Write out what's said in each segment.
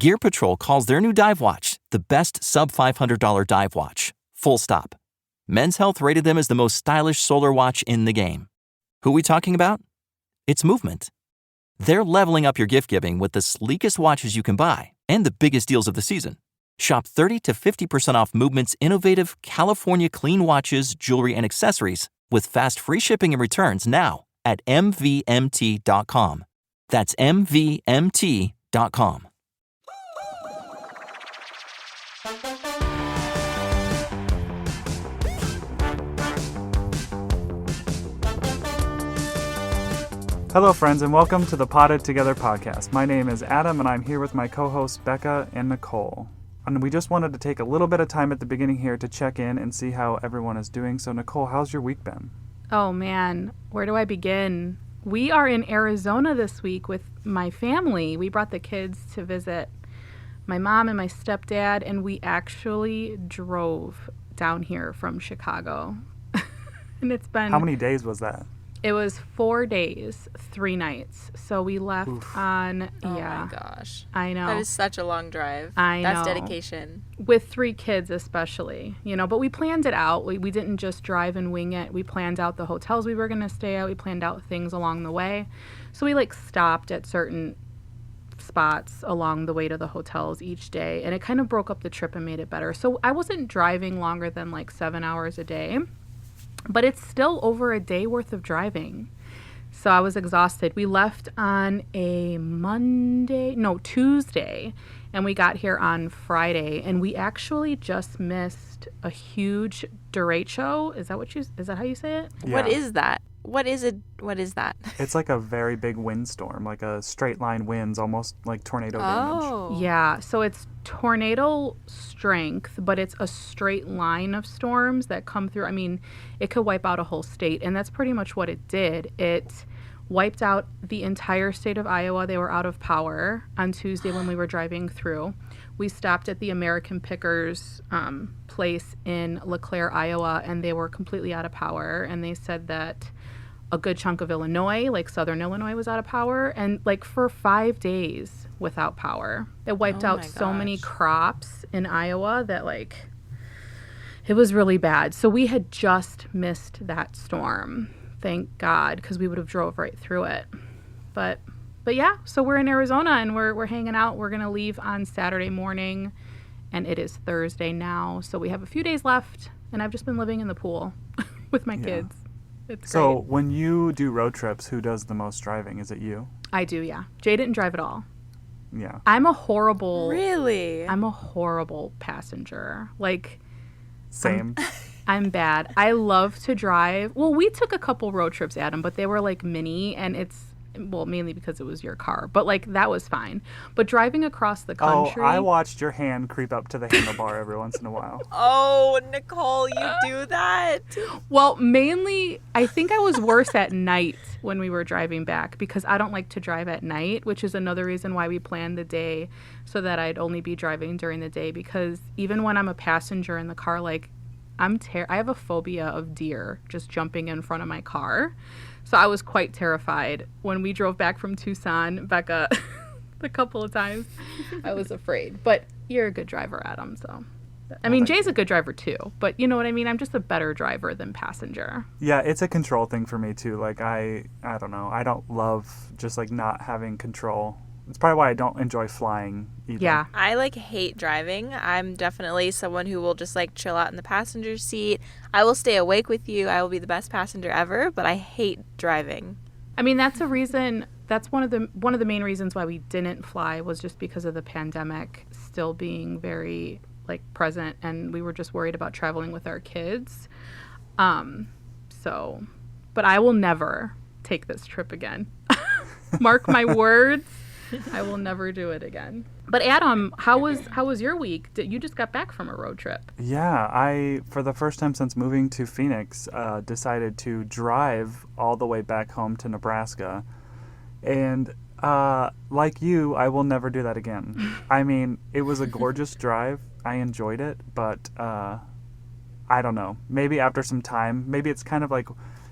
Gear Patrol calls their new dive watch the best sub-$500 dive watch. Full stop. Men's Health rated them as the most stylish solar watch in the game. Who are we talking about? It's Movement. They're leveling up your gift giving with the sleekest watches you can buy and the biggest deals of the season. Shop 30 to 50% off Movement's innovative California clean watches, jewelry, and accessories with fast free shipping and returns now at mvmt.com. That's mvmt.com. Hello, friends, and welcome to the Potted Together podcast. My name is Adam, and I'm here with my co-hosts Becca and Nicole. And we just wanted to take a little bit of time at the beginning here to check in and see how everyone is doing. So, Nicole, how's your week been? Oh, man. Where do I begin? We are in Arizona this week with my family. We brought the kids to visit my mom and my stepdad, and we actually drove down here from Chicago. And it's been... How many days was that? It was 4 days, 3 nights. So we left on, Oh my gosh. I know. That is such a long drive. I know. That's dedication. With 3 kids especially, but we planned it out. We didn't just drive and wing it. We planned out the hotels we were going to stay at. We planned out things along the way. So we stopped at certain spots along the way to the hotels each day, and it kind of broke up the trip and made it better. So I wasn't driving longer than 7 hours a day. But it's still over a day worth of driving. So I was exhausted. We left on a Tuesday, and we got here on Friday, and we actually just missed a huge derecho. Is that how you say it? Yeah. What is that? What is that? It's like a very big windstorm, like a straight line winds, almost like tornado damage. Oh. Yeah, so it's tornado strength, but it's a straight line of storms that come through. I mean, it could wipe out a whole state, and that's pretty much what it did. It wiped out the entire state of Iowa. They were out of power on Tuesday when we were driving through. We stopped at the American Pickers place in LeClaire, Iowa, and they were completely out of power, and they said that a good chunk of Illinois, southern Illinois, was out of power, and for 5 days without power. It wiped out so many crops in Iowa that it was really bad. So we had just missed that storm, thank God, because we would have drove right through it. But yeah, so we're in Arizona and we're hanging out. We're gonna leave on Saturday morning, and it is Thursday now, so we have a few days left, and I've just been living in the pool with my kids. It's So great. when you do road trips, who does the most driving? Is it you? I do, yeah. Jay didn't drive at all. Yeah. I'm a horrible passenger. Same. I'm bad. I love to drive. Well, we took a couple road trips, Adam, but they were mini, and mainly because it was your car, but that was fine. But driving across the country. Oh, I watched your hand creep up to the handlebar every once in a while. Oh, Nicole, you do that? Well, mainly, I think I was worse at night when we were driving back, because I don't like to drive at night, which is another reason why we planned the day so that I'd only be driving during the day, because even when I'm a passenger in the car, I have a phobia of deer just jumping in front of my car. So I was quite terrified when we drove back from Tucson, Becca, a couple of times. I was afraid. But you're a good driver, Adam, so. I mean, Jay's a good driver too, but you know what I mean? I'm just a better driver than passenger. Yeah, it's a control thing for me too. I don't know. I don't love just not having control. It's probably why I don't enjoy flying either. Yeah. I hate driving. I'm definitely someone who will just chill out in the passenger seat. I will stay awake with you. I will be the best passenger ever, but I hate driving. I mean, that's a reason. That's one of the main reasons why we didn't fly, was just because of the pandemic still being very present, and we were just worried about traveling with our kids. But I will never take this trip again. Mark my words. I will never do it again. But Adam, how was your week? You just got back from a road trip. Yeah, I, for the first time since moving to Phoenix, decided to drive all the way back home to Nebraska. And like you, I will never do that again. I mean, it was a gorgeous drive. I enjoyed it, but I don't know. Maybe after some time, maybe it's kind of like,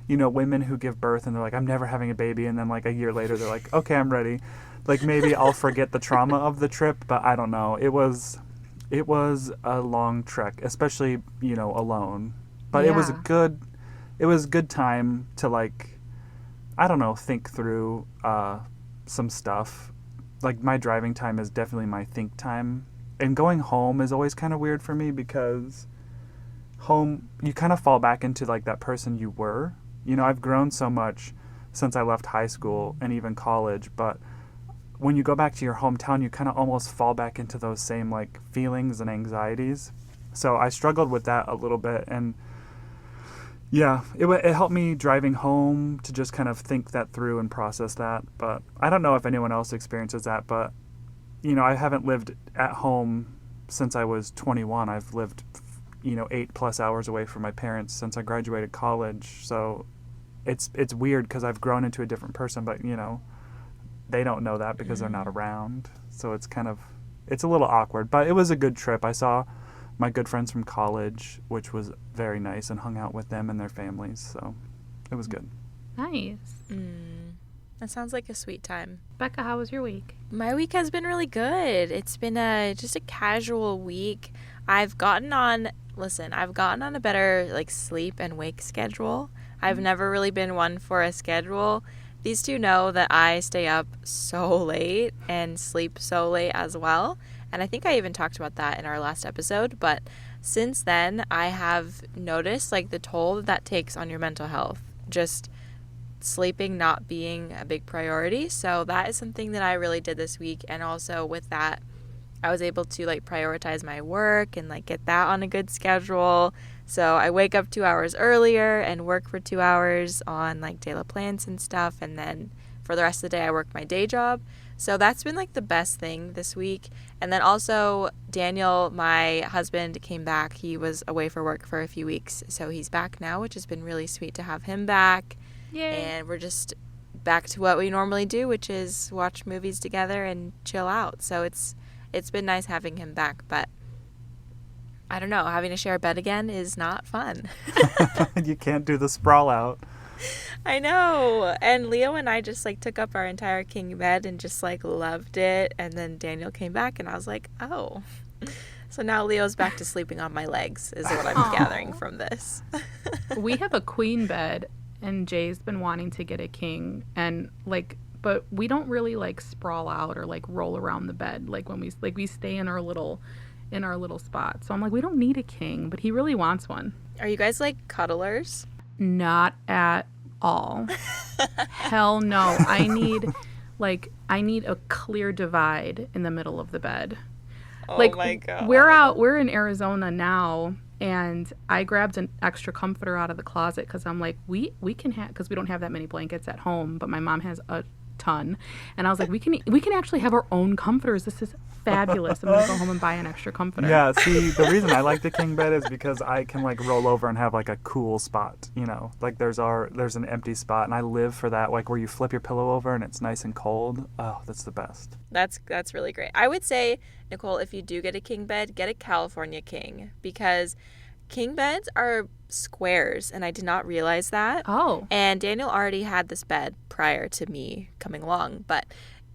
you know, women who give birth and they're like, I'm never having a baby. And then like a year later, they're like, okay, I'm ready. like maybe I'll forget the trauma of the trip, but I don't know. It was a long trek, especially, alone. But it was Yeah. a good time to, like, I don't know, think through some stuff. Like, my driving time is definitely my think time. And going home is always kind of weird for me because home, you kind of fall back into, like, that person you were. I've grown so much since I left high school and even college, but when you go back to your hometown, you kind of almost fall back into those same, like, feelings and anxieties. So I struggled with that a little bit, and yeah, it helped me driving home to just kind of think that through and process that. But I don't know if anyone else experiences that, but, I haven't lived at home since I was 21. I've lived, 8+ hours away from my parents since I graduated college. So it's weird because I've grown into a different person, but, they don't know that because they're not around. So it's a little awkward, but it was a good trip. I saw my good friends from college, which was very nice, and hung out with them and their families. So it was good. Nice. That sounds like a sweet time. Becca, how was your week? My week has been really good. It's been just a casual week. I've gotten on a better, like, sleep and wake schedule. I've never really been one for a schedule. These two know that I stay up so late and sleep so late as well. And I think I even talked about that in our last episode. But since then, I have noticed, like, the toll that takes on your mental health. Just sleeping not being a big priority. So that is something that I really did this week. And also with that, I was able to, like, prioritize my work and, like, get that on a good schedule. So I wake up 2 hours earlier and work for 2 hours on, like, daily plans and stuff. And then for the rest of the day, I work my day job. So that's been, like, the best thing this week. And then also Daniel, my husband, came back. He was away for work for a few weeks. So he's back now, which has been really sweet to have him back. Yay. And we're just back to what we normally do, which is watch movies together and chill out. So it's been nice having him back, but I don't know, having to share a bed again is not fun. You can't do the sprawl out. I know. And Leo and I just, like, took up our entire king bed and just, like, loved it. And then Daniel came back and I was like, oh. So now Leo's back to sleeping on my legs is what I'm gathering from this. We have a queen bed, and Jay's been wanting to get a king, and, like, but we don't really, like, sprawl out or, like, roll around the bed, like, when we stay in our little spot. So I'm like, we don't need a king, but he really wants one. Are you guys, like, cuddlers? Not at all. Hell no. I need a clear divide in the middle of the bed. Oh, like, my God. We're in Arizona now, and I grabbed an extra comforter out of the closet because I'm like, we can have, because we don't have that many blankets at home, but my mom has a ton, and I was like, we can actually have our own comforters. This is fabulous. I'm gonna go home and buy an extra comforter. Yeah, see, the reason I like the king bed is because I can, like, roll over and have, like, a cool spot, like there's an empty spot, and I live for that, like, where you flip your pillow over and it's nice and cold. Oh, that's the best. That's really great. I would say, Nicole, if you do get a king bed, get a California king, because king beds are squares, and I did not realize that. Oh. And Daniel already had this bed prior to me coming along, but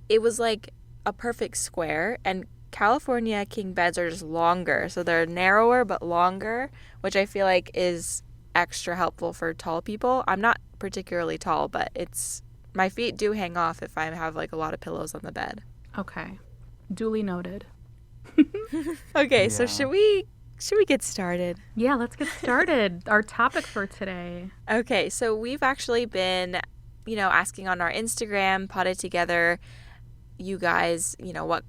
it was like a perfect square, and California king beds are just longer, so they're narrower but longer, which I feel like is extra helpful for tall people. I'm not particularly tall, but my feet do hang off if I have, like, a lot of pillows on the bed. Okay. Duly noted. Okay, so Yeah. should we get started? Yeah, let's get started. Our topic for today. Okay, so we've actually been, asking on our Instagram, potted together, you guys,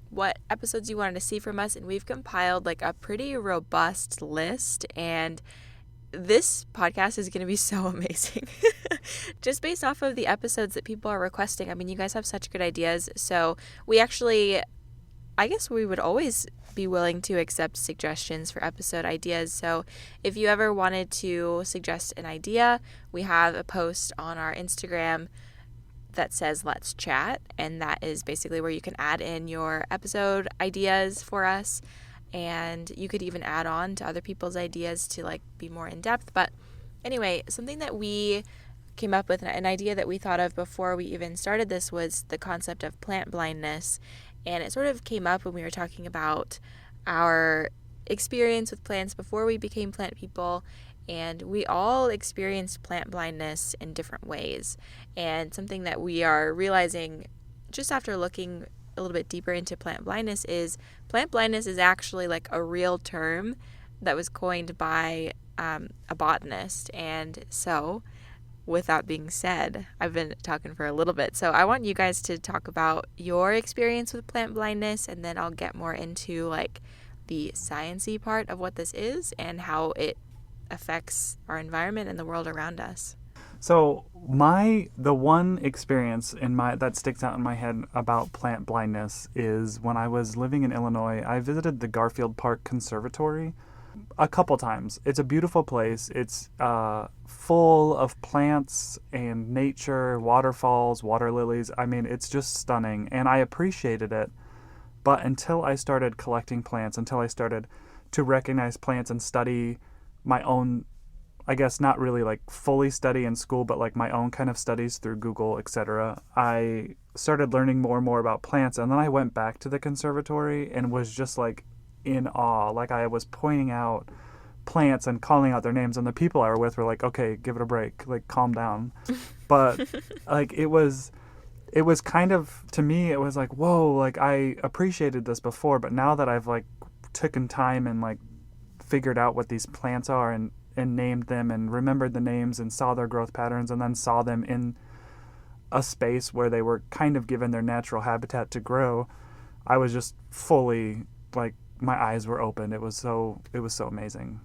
what episodes you wanted to see from us, and we've compiled, like, a pretty robust list, and this podcast is going to be so amazing. Just based off of the episodes that people are requesting. I mean, you guys have such good ideas, so I guess we would always be willing to accept suggestions for episode ideas. So if you ever wanted to suggest an idea, we have a post on our Instagram that says Let's Chat, and that is basically where you can add in your episode ideas for us, and you could even add on to other people's ideas to, like, be more in depth. But anyway, something that we came up with an idea that we thought of before we even started this was the concept of plant blindness. And it sort of came up when we were talking about our experience with plants before we became plant people. And we all experienced plant blindness in different ways. And something that we are realizing just after looking a little bit deeper into plant blindness is actually like a real term that was coined by a botanist. And so, with that being said, I've been talking for a little bit. So I want you guys to talk about your experience with plant blindness, and then I'll get more into like the sciencey part of what this is and how it affects our environment and the world around us. So the one experience that sticks out in my head about plant blindness is when I was living in Illinois. I visited the Garfield Park Conservatory a couple times. It's a beautiful place. It's full of plants and nature, waterfalls, water lilies. I mean, it's just stunning, and I appreciated it. But until I started collecting plants, until I started to recognize plants and study my own, I guess not really like fully study in school, but like my own kind of studies through Google, etc., I started learning more and more about plants. And then I went back to the conservatory and was just like in awe. Like I was pointing out plants and calling out their names, and the people I were with were like, okay, give it a break, like calm down. But like it was kind of, to me, it was like, whoa, like I appreciated this before, but now that I've like taken time and like figured out what these plants are and named them and remembered the names and saw their growth patterns and then saw them in a space where they were kind of given their natural habitat to grow, I was just fully like, my eyes were open. It was so amazing.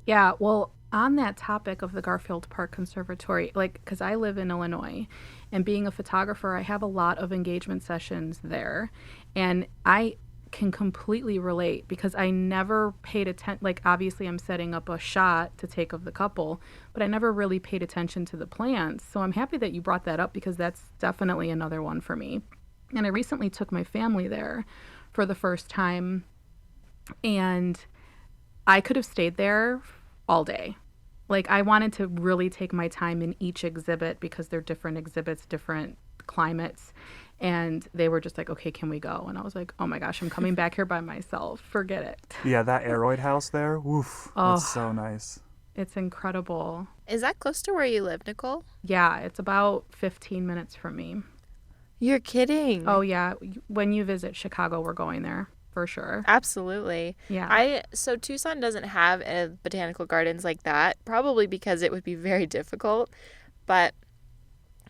Yeah, well, on that topic of the Garfield Park Conservatory, like, because I live in Illinois, and being a photographer, I have a lot of engagement sessions there, and I can completely relate because I never paid attention. Like, obviously, I'm setting up a shot to take of the couple, but I never really paid attention to the plants. So I'm happy that you brought that up because that's definitely another one for me. And I recently took my family there for the first time, and I could have stayed there all day. Like, I wanted to really take my time in each exhibit because they're different exhibits, different climates. And they were just like, okay, can we go? And I was like, oh my gosh, I'm coming back here by myself. Forget it. Yeah, that aeroid house there, woof, it's so nice. It's incredible. Is that close to where you live, Nicole? Yeah, it's about 15 minutes from me. You're kidding. Oh, yeah. When you visit Chicago, we're going there. For sure. Absolutely. Yeah. So Tucson doesn't have botanical gardens like that, probably because it would be very difficult. But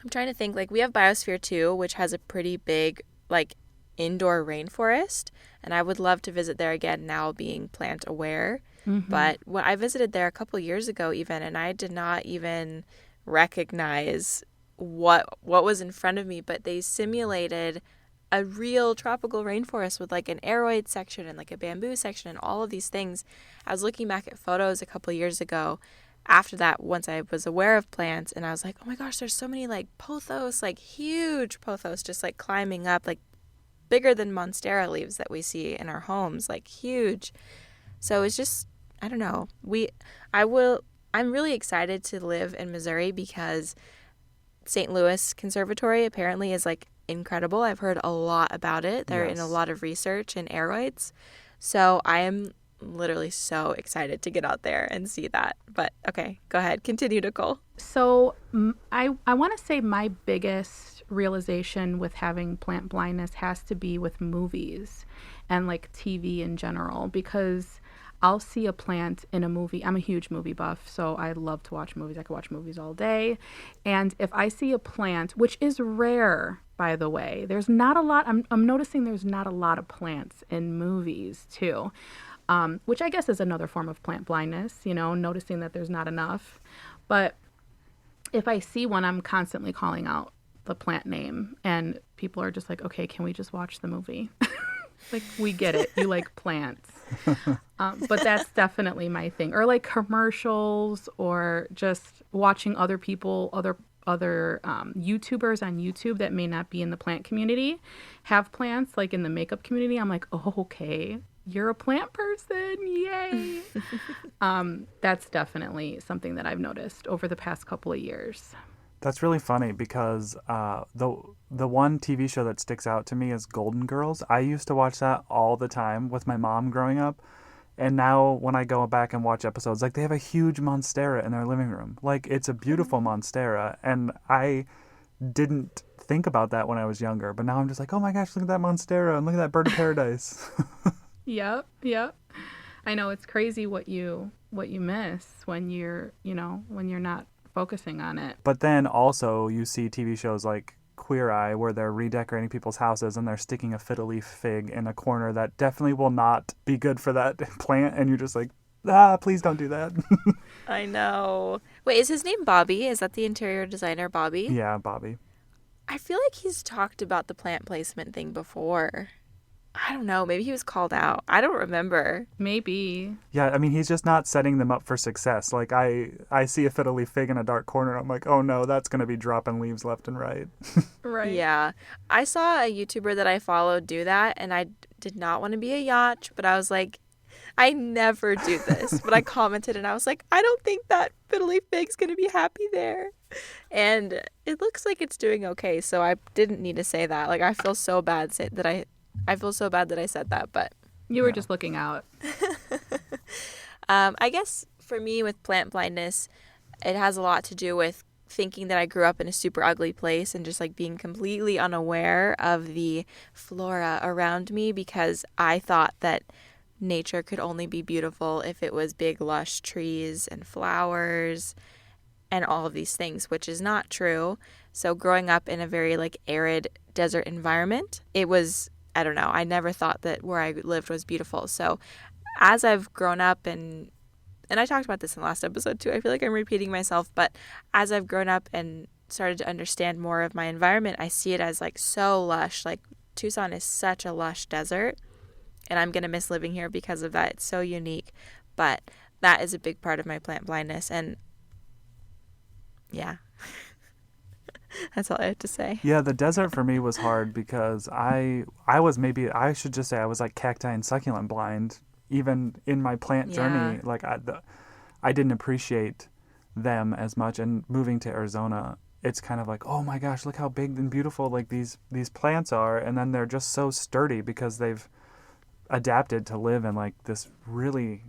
I'm trying to think, like, we have Biosphere 2, which has a pretty big, like, indoor rainforest. And I would love to visit there again now being plant aware. Mm-hmm. But when I visited there a couple years ago even, and I did not even recognize what was in front of me, but they simulated a real tropical rainforest with like an aroid section and like a bamboo section and all of these things. I was looking back at photos a couple years ago after that, once I was aware of plants, and I was like, oh my gosh, there's so many like pothos, like huge pothos just like climbing up, like bigger than monstera leaves that we see in our homes, like huge. So it's just, I don't know. I'm really excited to live in Missouri because St. Louis Conservatory apparently is like incredible. I've heard a lot about it. They're in a lot of research in aeroids. So I am literally so excited to get out there and see that. But okay, go ahead. Continue, Nicole. So I want to say my biggest realization with having plant blindness has to be with movies and like TV in general, because I'll see a plant in a movie. I'm a huge movie buff, so I love to watch movies. I could watch movies all day. And if I see a plant, which is rare, by the way, there's not a lot. I'm noticing there's not a lot of plants in movies too, which I guess is another form of plant blindness, noticing that there's not enough. But if I see one, I'm constantly calling out the plant name, and people are just like, okay, can we just watch the movie? Like, we get it. You like plants. But that's definitely my thing. Or like commercials, or just watching other people, other YouTubers on YouTube that may not be in the plant community have plants, like in the makeup community. I'm like, oh, okay, you're a plant person. Yay. That's definitely something that I've noticed over the past couple of years. That's really funny because the one TV show that sticks out to me is Golden Girls. I used to watch that all the time with my mom growing up. And now when I go back and watch episodes, like they have a huge monstera in their living room. Like it's a beautiful monstera. And I didn't think about that when I was younger. But now I'm just like, oh my gosh, look at that monstera and look at that bird of paradise. Yep. I know it's crazy what you miss when you're not focusing on it. But then also you see TV shows like Queer Eye where they're redecorating people's houses and they're sticking a fiddle leaf fig in a corner that definitely will not be good for that plant, and you're just like, please don't do that. I know. Wait, is his name Bobby? Is that the interior designer, Bobby? Yeah, Bobby. I feel like he's talked about the plant placement thing before. I don't know. Maybe he was called out. I don't remember. Maybe. Yeah, I mean, he's just not setting them up for success. Like, I see a fiddle leaf fig in a dark corner. I'm like, oh no, that's going to be dropping leaves left and right. Right. Yeah. I saw a YouTuber that I followed do that, and I did not want to be a yacht, but I was like, I never do this. But I commented, and I was like, I don't think that fiddle leaf fig's going to be happy there. And it looks like it's doing okay, so I didn't need to say that. Like, I feel so bad that I feel so bad that I said that, but You were just looking out. I guess for me with plant blindness, it has a lot to do with thinking that I grew up in a super ugly place and just like being completely unaware of the flora around me because I thought that nature could only be beautiful if it was big lush trees and flowers and all of these things, which is not true. So growing up in a very like arid desert environment, it was, I don't know, I never thought that where I lived was beautiful. So as I've grown up and I talked about this in the last episode too, I feel like I'm repeating myself, but as I've grown up and started to understand more of my environment, I see it as like so lush. Like Tucson is such a lush desert, and I'm going to miss living here because of that. It's so unique, but that is a big part of my plant blindness, and yeah. That's all I have to say. Yeah, the desert for me was hard because I was I should just say I was like cacti and succulent blind. Even in my plant journey, like I didn't appreciate them as much. And moving to Arizona, it's kind of like, oh my gosh, look how big and beautiful like these plants are. And then they're just so sturdy because they've adapted to live in like this really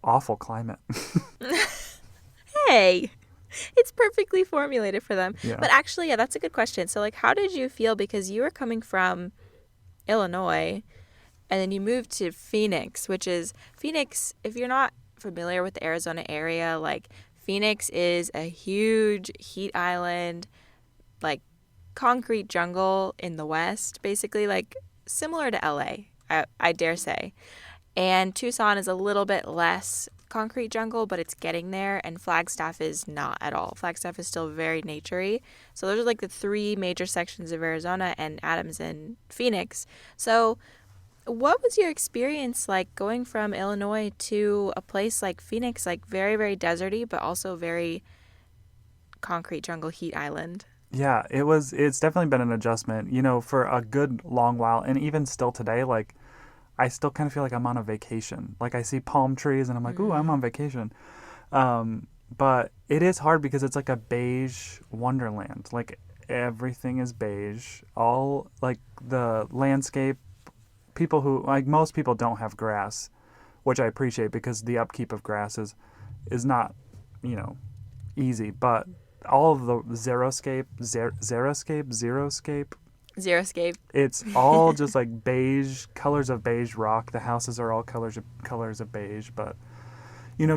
awful climate. Hey, it's perfectly formulated for them. Yeah. But actually, yeah, that's a good question. So like, how did you feel? Because you were coming from Illinois, and then you moved to Phoenix, which is Phoenix. If you're not familiar with the Arizona area, like Phoenix is a huge heat island, like concrete jungle in the west, basically like similar to LA, I dare say. And Tucson is a little bit less concrete jungle, but it's getting there, and Flagstaff is not at all. Flagstaff is still very naturey. So those are like the three major sections of Arizona, and Adams and Phoenix. So what was your experience like going from Illinois to a place like Phoenix, like very, very deserty, but also very concrete jungle heat island? Yeah, it's definitely been an adjustment, for a good long while. And even still today, like I still kind of feel like I'm on a vacation. Like I see palm trees and I'm like, ooh, I'm on vacation. But it is hard because it's like a beige wonderland. Like everything is beige. All like the landscape, people who, like most people don't have grass, which I appreciate because the upkeep of grass is not, easy. But all of the xeriscape, it's all just like beige, colors of beige rock. The houses are all colors of beige. But,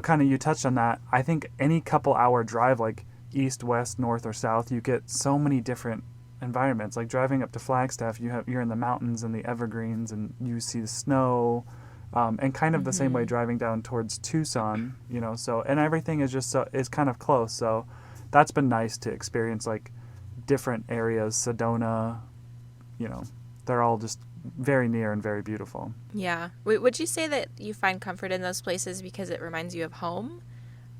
kind of you touched on that. I think any couple hour drive, like east, west, north, or south, you get so many different environments. Like driving up to Flagstaff, you're in the mountains and the evergreens, and you see the snow, and kind of the same way driving down towards Tucson, so, and everything is just is kind of close. So that's been nice to experience, like different areas. Sedona, they're all just very near and very beautiful. Yeah. Would you say that you find comfort in those places because it reminds you of home?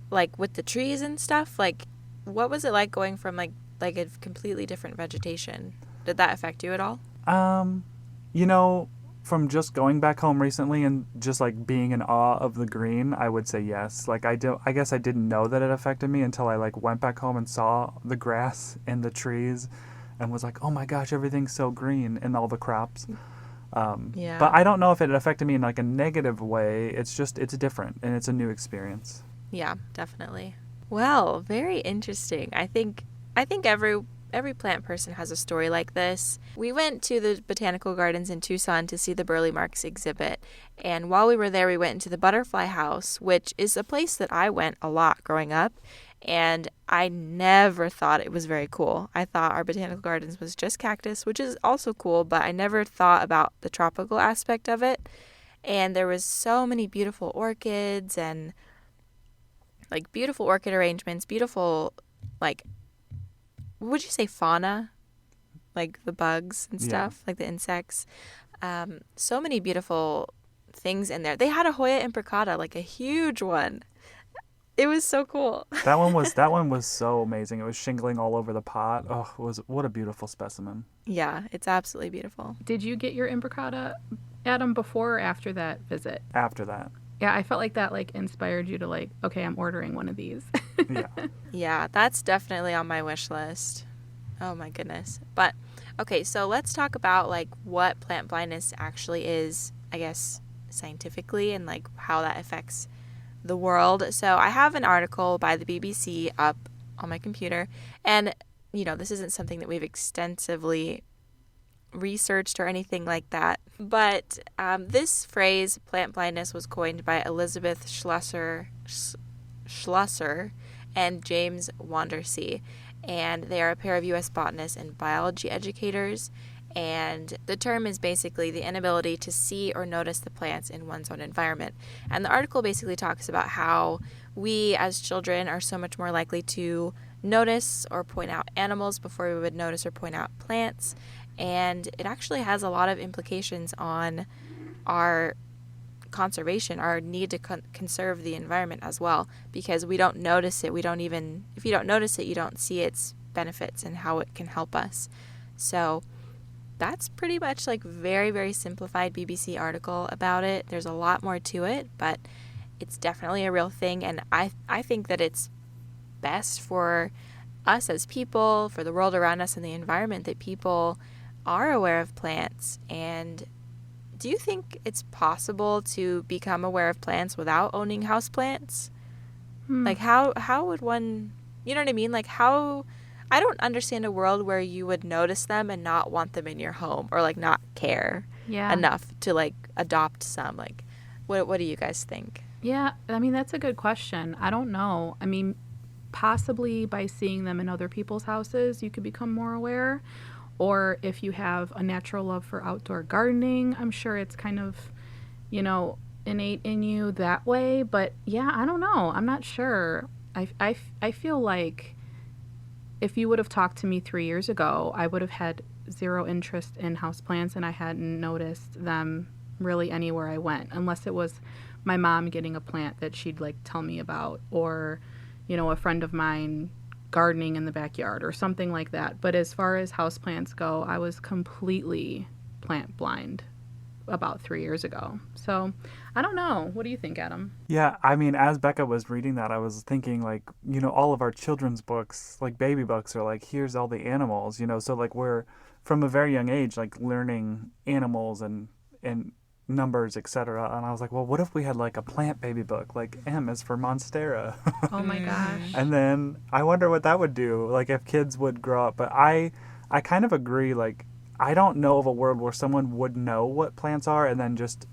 Like with the trees and stuff? Like what was it like going from like a completely different vegetation? Did that affect you at all? from just going back home recently and just like being in awe of the green, I would say yes. Like I guess I didn't know that it affected me until I like went back home and saw the grass and the trees and was like, oh my gosh, everything's so green and all the crops. Yeah. But I don't know if it affected me in like a negative way. It's different and it's a new experience. Yeah, definitely. Well, very interesting. I think every plant person has a story like this. We went to the botanical gardens in Tucson to see the Burley Marks exhibit. And while we were there, we went into the butterfly house, which is a place that I went a lot growing up. And I never thought it was very cool. I thought our botanical gardens was just cactus, which is also cool, but I never thought about the tropical aspect of it. And there was so many beautiful orchids and like beautiful orchid arrangements, beautiful, like, what would you say, fauna? Like the bugs and stuff, like the insects. So many beautiful things in there. They had a Hoya imbricata, like a huge one. It was so cool. That one was so amazing. It was shingling all over the pot. Oh, what a beautiful specimen. Yeah, it's absolutely beautiful. Did you get your imbricata, Adam, before or after that visit? After that. Yeah, I felt like that like inspired you to like, okay, I'm ordering one of these. Yeah. Yeah, that's definitely on my wish list. Oh my goodness. But okay, so let's talk about like what plant blindness actually is, I guess, scientifically, and like how that affects the world. So I have an article by the BBC up on my computer, and this isn't something that we've extensively researched or anything like that, but this phrase plant blindness was coined by Elizabeth Schlusser and James Wandersee, and they are a pair of U.S. botanists and biology educators. And the term is basically the inability to see or notice the plants in one's own environment. And the article basically talks about how we as children are so much more likely to notice or point out animals before we would notice or point out plants. And it actually has a lot of implications on our conservation, our need to conserve the environment as well, because we don't notice it. If you don't notice it, you don't see its benefits and how it can help us. So that's pretty much like very, very simplified BBC article about it. There's a lot more to it, but it's definitely a real thing. And I think that it's best for us as people, for the world around us and the environment, that people are aware of plants. And do you think it's possible to become aware of plants without owning houseplants? Like how would one, you know what I mean? Like how... I don't understand a world where you would notice them and not want them in your home, or like not care enough to like adopt some. Like, what do you guys think? Yeah, I mean, that's a good question. I don't know. I mean, possibly by seeing them in other people's houses, you could become more aware. Or if you have a natural love for outdoor gardening, I'm sure it's kind of, innate in you that way. But yeah, I don't know. I'm not sure. I feel like if you would have talked to me 3 years ago, I would have had zero interest in houseplants, and I hadn't noticed them really anywhere I went, unless it was my mom getting a plant that she'd like tell me about, or, a friend of mine gardening in the backyard or something like that. But as far as houseplants go, I was completely plant blind about 3 years ago. So I don't know. What do you think, Adam? Yeah, I mean, as Becca was reading that, I was thinking like, all of our children's books, like baby books, are like, here's all the animals, so like we're from a very young age, like learning animals and numbers, etc. And I was like, well, what if we had like a plant baby book, like M is for Monstera? Oh my gosh. And then I wonder what that would do, like if kids would grow up. But I kind of agree, like, I don't know of a world where someone would know what plants are and then just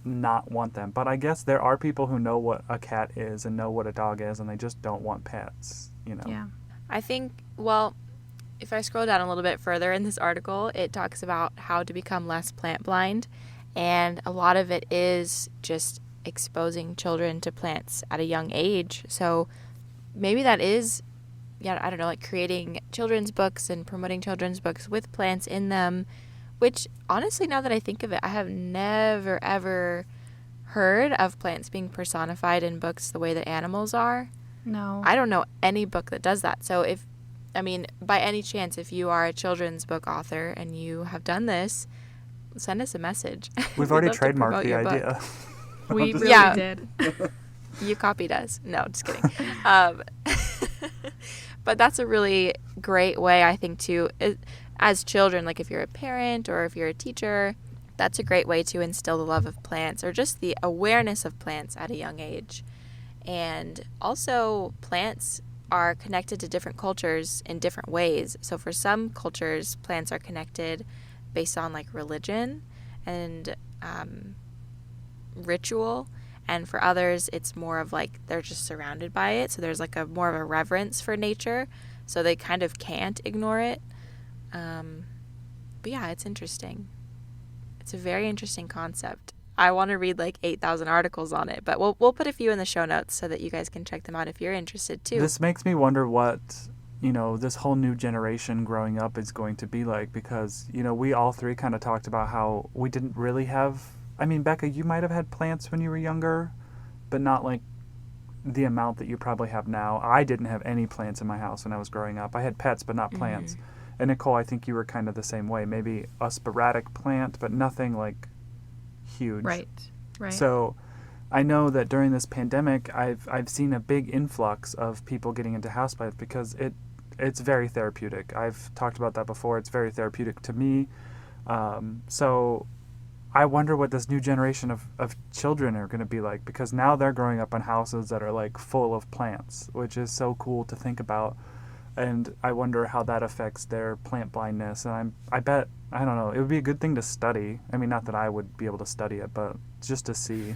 not want them. But I guess there are people who know what a cat is and know what a dog is, and they just don't want pets, Yeah. I think, well, if I scroll down a little bit further in this article, it talks about how to become less plant blind. And a lot of it is just exposing children to plants at a young age. So maybe that is, I don't know, like creating children's books and promoting children's books with plants in them, which honestly, now that I think of it, I have never, ever heard of plants being personified in books the way that animals are. No. I don't know any book that does that. So by any chance, if you are a children's book author and you have done this, send us a message. We've We'd already love to trademarked promote the your book. idea. We really Yeah. did. You copied us. No, just kidding. But that's a really great way, I think, as children, like if you're a parent or if you're a teacher, that's a great way to instill the love of plants or just the awareness of plants at a young age. And also, plants are connected to different cultures in different ways. So for some cultures, plants are connected based on like religion and ritual. And for others, it's more of like they're just surrounded by it. So there's like a more of a reverence for nature. So they kind of can't ignore it. But yeah, it's interesting. It's a very interesting concept. I want to read like 8,000 articles on it, but we'll put a few in the show notes so that you guys can check them out if you're interested too. This makes me wonder what, this whole new generation growing up is going to be like, because, we all three kind of talked about how we didn't really have, Becca, you might have had plants when you were younger, but not like the amount that you probably have now. I didn't have any plants in my house when I was growing up. I had pets, but not plants. Mm-hmm. And Nicole, I think you were kind of the same way. Maybe a sporadic plant, but nothing like huge. Right. So I know that during this pandemic, I've seen a big influx of people getting into houseplants because it's very therapeutic. I've talked about that before. It's very therapeutic to me. So I wonder what this new generation of children are going to be like, because now they're growing up in houses that are like full of plants, which is so cool to think about. And I wonder how that affects their plant blindness. And I bet, I don't know, it would be a good thing to study. Not that I would be able to study it, but just to see,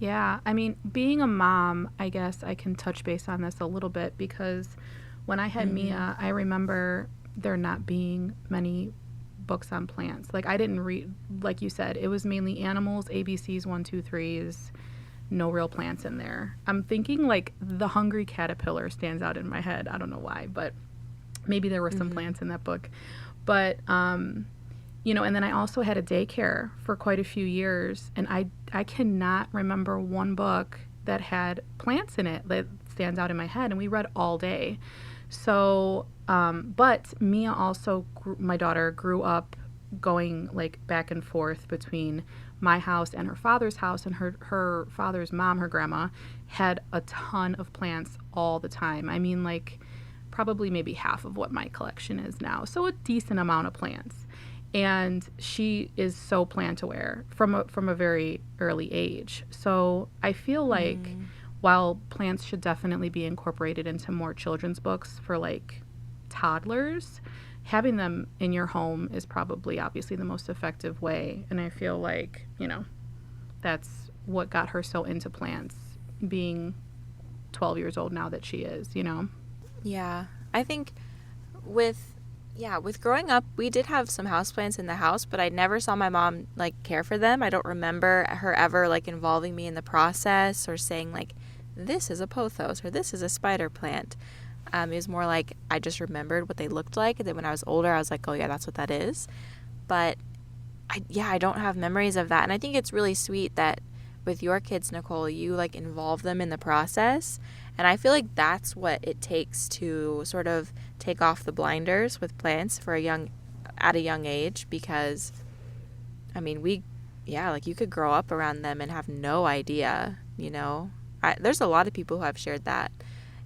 Yeah, being a mom, I guess I can touch base on this a little bit, because when I had Mia, I remember there not being many books on plants. Like, I didn't read, like you said, it was mainly animals, ABCs, 1, 2, 3s, no real plants in there. I'm thinking like the hungry caterpillar stands out in my head. I don't know why, but maybe there were some plants in that book. But, and then I also had a daycare for quite a few years, and I cannot remember one book that had plants in it that stands out in my head, and we read all day. So, but Mia also, my daughter, grew up going like back and forth between my house and her father's house, and her father's mom, her grandma, had a ton of plants all the time. Like probably maybe half of what my collection is now. So a decent amount of plants. And she is so plant aware from a very early age. So I feel like while plants should definitely be incorporated into more children's books for like toddlers, having them in your home is probably obviously the most effective way. And I feel like, that's what got her so into plants, being 12 years old now that she is, Yeah, I think with growing up, we did have some houseplants in the house, but I never saw my mom like care for them. I don't remember her ever like involving me in the process or saying like, this is a pothos or this is a spider plant. It was more like I just remembered what they looked like, and then when I was older, I was like, oh yeah, that's what that is. But I don't have memories of that, and I think it's really sweet that with your kids, Nicole, you like involve them in the process, and I feel like that's what it takes to sort of take off the blinders with plants at a young age, because you could grow up around them and have no idea, there's a lot of people who have shared that.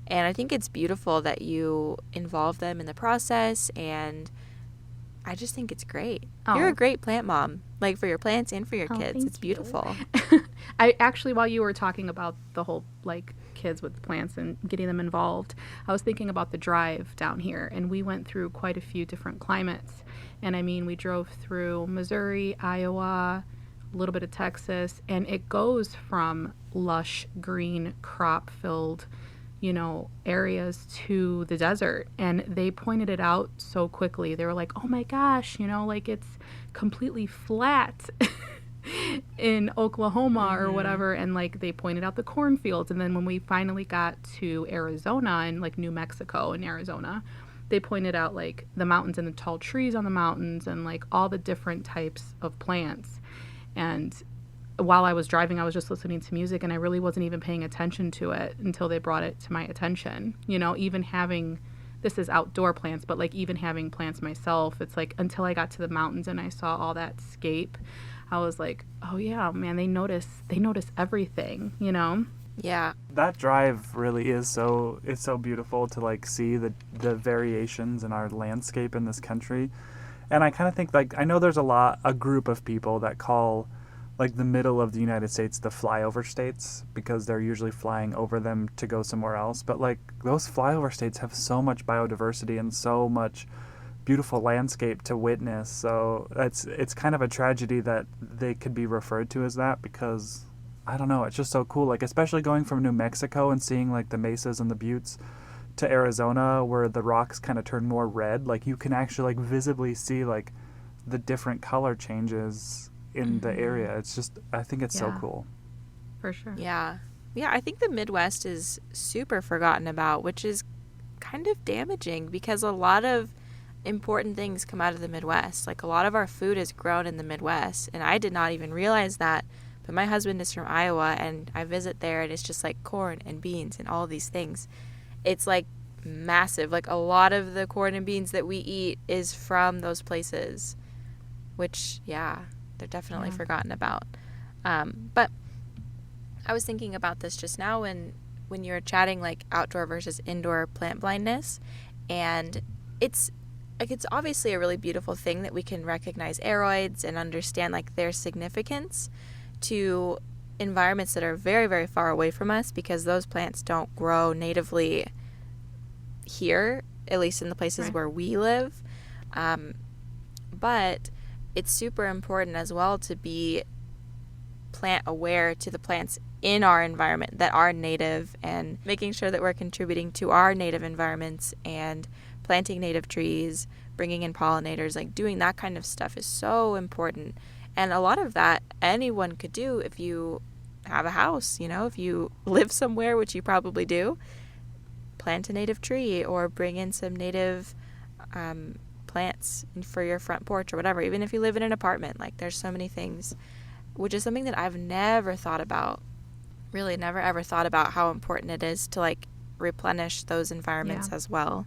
And I think it's beautiful that you involve them in the process, and I just think it's great. Oh. You're a great plant mom, like for your plants and for your kids. Thank It's beautiful. I actually, while you were talking about the whole like kids with plants and getting them involved, I was thinking about the drive down here, and we went through quite a few different climates. And we drove through Missouri, Iowa, a little bit of Texas, and it goes from lush, green, crop-filled areas to the desert. And they pointed it out so quickly. They were like, oh my gosh, like it's completely flat in Oklahoma or whatever. And like they pointed out the cornfields. And then when we finally got to Arizona and like New Mexico and Arizona, they pointed out like the mountains and the tall trees on the mountains and like all the different types of plants. And while I was driving, I was just listening to music, and I really wasn't even paying attention to it until they brought it to my attention. Even having this is outdoor plants, but like even having plants myself, it's like until I got to the mountains and I saw all that scape, I was like, oh yeah, man, they notice everything, you know? Yeah. That drive really is it's so beautiful to like see the variations in our landscape in this country. And I kind of think, like, I know there's a group of people that call like the middle of the United States the flyover states, because they're usually flying over them to go somewhere else. But like those flyover states have so much biodiversity and so much beautiful landscape to witness. So it's kind of a tragedy that they could be referred to as that, because I don't know, it's just so cool. Like, especially going from New Mexico and seeing like the mesas and the buttes to Arizona, where the rocks kind of turn more red, like you can actually like visibly see like the different color changes in the area. It's just, I think it's so cool. For sure. Yeah. Yeah, I think the Midwest is super forgotten about, which is kind of damaging, because a lot of important things come out of the Midwest. Like, a lot of our food is grown in the Midwest, and I did not even realize that. But my husband is from Iowa, and I visit there, and it's just like corn and beans and all these things. It's like massive. Like, a lot of the corn and beans that we eat is from those places, which, yeah, they're definitely forgotten about. But I was thinking about this just now when you were chatting, like, outdoor versus indoor plant blindness. And it's obviously a really beautiful thing that we can recognize aroids and understand, like, their significance to environments that are very, very far away from us, because those plants don't grow natively here, at least in the places where we live. But it's super important as well to be plant aware to the plants in our environment that are native, and making sure that we're contributing to our native environments and planting native trees, bringing in pollinators, like doing that kind of stuff is so important. And a lot of that anyone could do if you have a house, you know, if you live somewhere, which you probably do. Plant a native tree or bring in some native plants for your front porch or whatever. Even if you live in an apartment, like, there's so many things, which is something that I've never thought about, really never ever thought about how important it is to like replenish those environments as well,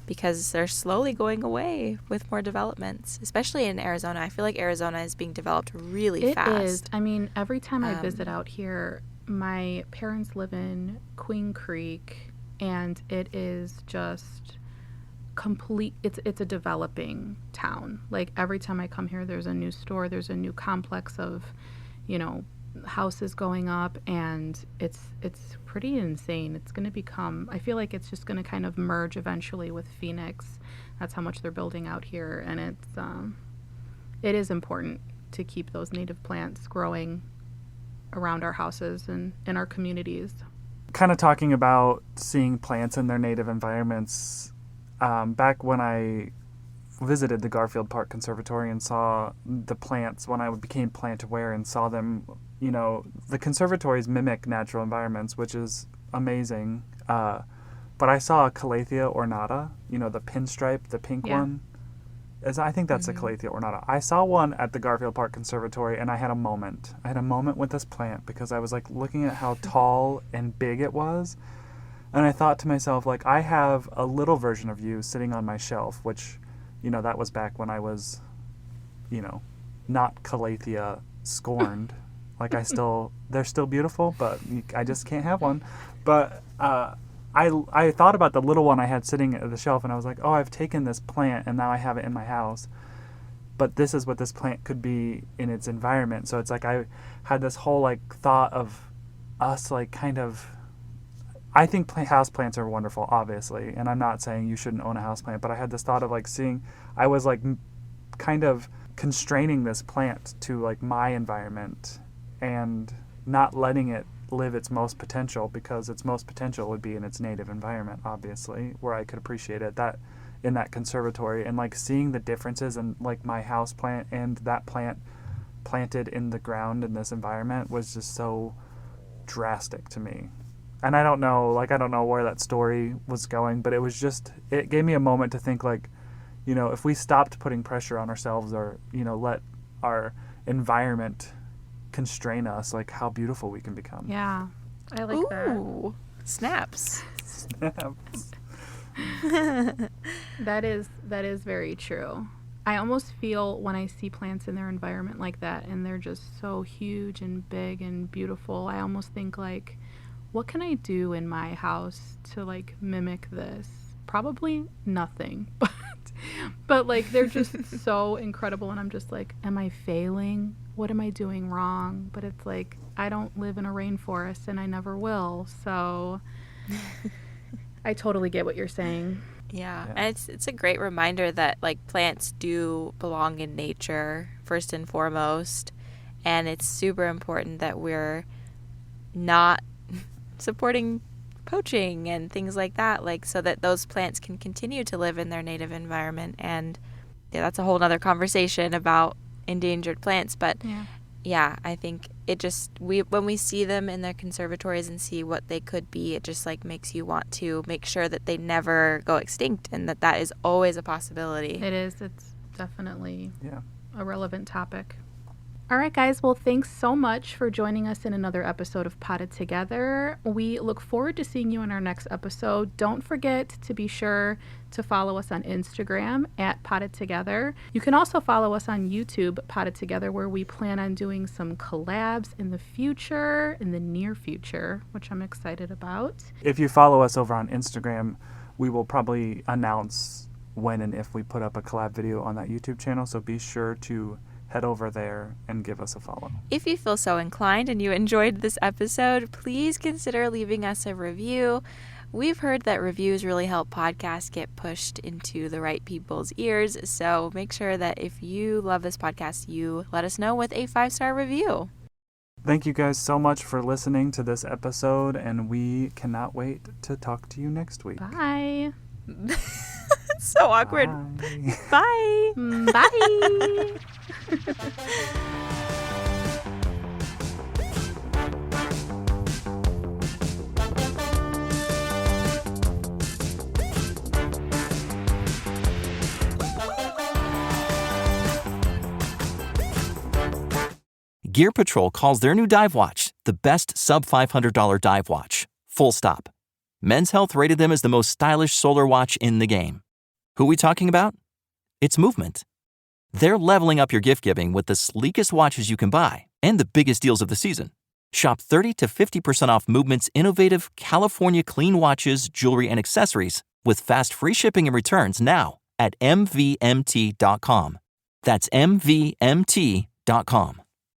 because they're slowly going away with more developments, especially in Arizona. I feel like Arizona is being developed really fast. It is. I mean, every time I visit out here, my parents live in Queen Creek, and it is just complete. It's a developing town. Like, every time I come here, there's a new store, there's a new complex of, you know, houses going up, and it's pretty insane. It's going to become, I feel like it's just going to kind of merge eventually with Phoenix. That's how much they're building out here, and it is important to keep those native plants growing around our houses and in our communities. Kind of talking about seeing plants in their native environments, back when I visited the Garfield Park Conservatory and saw the plants, when I became plant aware and saw them, you know, the conservatories mimic natural environments, which is amazing. But I saw a Calathea ornata, you know, the pinstripe, the pink one. I think that's a Calathea ornata. I saw one at the Garfield Park Conservatory, and I had a moment. I had a moment with this plant, because I was like looking at how tall and big it was. And I thought to myself, like, I have a little version of you sitting on my shelf, which, you know, that was back when I was, you know, not Calathea scorned. Like, they're still beautiful, but I just can't have one. But I thought about the little one I had sitting at the shelf, and I was like, oh, I've taken this plant, and now I have it in my house. But this is what this plant could be in its environment. So it's like I had this whole, like, thought of us, like, kind of... I think house plants are wonderful, obviously, and I'm not saying you shouldn't own a house plant, but I had this thought of, like, I was, like, kind of constraining this plant to, like, my environment and not letting it live its most potential, because its most potential would be in its native environment, obviously, where I could appreciate it, that in that conservatory, and, like, seeing the differences in, like, my house plant and that plant planted in the ground in this environment was just so drastic to me. And I don't know where that story was going, but it gave me a moment to think, like, you know, if we stopped putting pressure on ourselves, or, you know, let our environment constrain us, like, how beautiful we can become. Yeah, I like that. Ooh, snaps. Snaps. That is very true. I almost feel when I see plants in their environment like that and they're just so huge and big and beautiful, I almost think like, what can I do in my house to like mimic this? Probably nothing. But like they're just so incredible and I'm just like, am I failing? What am I doing wrong? But it's like I don't live in a rainforest and I never will. So I totally get what you're saying. Yeah. And it's a great reminder that like plants do belong in nature first and foremost, and it's super important that we're not supporting poaching and things like that, like so that those plants can continue to live in their native environment. And yeah, that's a whole other conversation about endangered plants, but yeah, I think it just when we see them in their conservatories and see what they could be, it just like makes you want to make sure that they never go extinct and that is always a possibility. It is. It's definitely a relevant topic. All right, guys. Well, thanks so much for joining us in another episode of Potted Together. We look forward to seeing you in our next episode. Don't forget to be sure to follow us on Instagram at Potted Together. You can also follow us on YouTube, Potted Together, where we plan on doing some collabs in the near future, which I'm excited about. If you follow us over on Instagram, we will probably announce when and if we put up a collab video on that YouTube channel. So be sure to head over there and give us a follow. If you feel so inclined and you enjoyed this episode, please consider leaving us a review. We've heard that reviews really help podcasts get pushed into the right people's ears, so make sure that if you love this podcast, you let us know with a 5-star review. Thank you guys so much for listening to this episode, and we cannot wait to talk to you next week. Bye. It's so awkward. Bye. Bye. Bye. Gear Patrol calls their new dive watch the best sub-$500 dive watch. Full stop. Men's Health rated them as the most stylish solar watch in the game. Who are we talking about? It's Movement. They're leveling up your gift giving with the sleekest watches you can buy and the biggest deals of the season. Shop 30 to 50% off Movement's innovative California clean watches, jewelry, and accessories with fast free shipping and returns now at mvmt.com. That's mvmt.com.